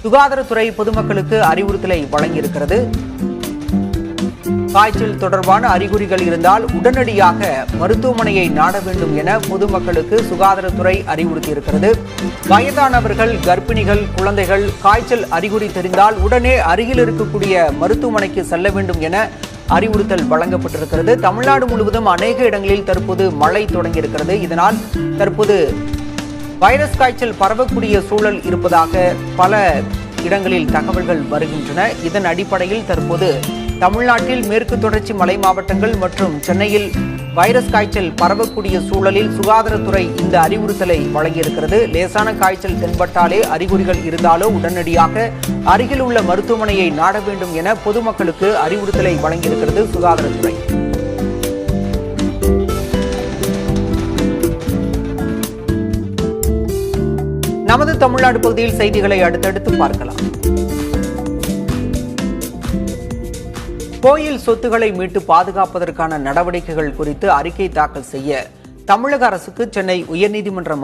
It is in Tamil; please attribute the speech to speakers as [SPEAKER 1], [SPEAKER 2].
[SPEAKER 1] சுகாதாரத்துறை பொதுமக்களுக்கு அறிவுறுத்தலை வழங்கியிருக்கிறது. காய்ச்சல் தொடர்பான அறிகுறிகள் இருந்தால் உடனடியாக மருத்துவமனையை நாட வேண்டும் என பொதுமக்களுக்கு சுகாதாரத்துறை அறிவுறுத்தியிருக்கிறது. வயதானவர்கள், கர்ப்பிணிகள், குழந்தைகள் காய்ச்சல் அறிகுறி தெரிந்தால் உடனே அருகில் இருக்கக்கூடிய மருத்துவமனைக்கு செல்ல வேண்டும் என அறிவுறுத்தல் வழங்கப்பட்டிருக்கிறது. தமிழ்நாடு முழுவதும் அநேக இடங்களில் தற்போது மழை தொடங்கியிருக்கிறது. இதனால் தற்போது வைரஸ் காய்ச்சல் பரவக்கூடிய சூழல் இருப்பதாக பல இடங்களில் தகவல்கள் வருகின்றன. இதன் அடிப்படையில் தற்போது தமிழ்நாட்டில் மேற்கு தொடர்ச்சி மலை மாவட்டங்கள் மற்றும் சென்னையில் வைரஸ் காய்ச்சல் பரவக்கூடிய சூழலில் சுகாதாரத்துறை இந்த அறிவுறுத்தலை வழங்கியிருக்கிறது. லேசான காய்ச்சல் தென்பட்டாலே அறிகுறிகள் இருந்தாலோ உடனடியாக அருகில் உள்ள மருத்துவமனையை நாட வேண்டும் என பொதுமக்களுக்கு அறிவுறுத்தலை வழங்கியிருக்கிறது சுகாதாரத்துறை. நமது தமிழ்நாடு பகுதியில் செய்திகளை அடுத்தடுத்து பார்க்கலாம். கோயில் சொத்துக்களை மீட்டு பாதுகாப்பதற்கான நடவடிக்கைகள் குறித்து அறிக்கை தாக்கல் செய்ய தமிழக அரசுக்கு சென்னை உயர்நீதிமன்ற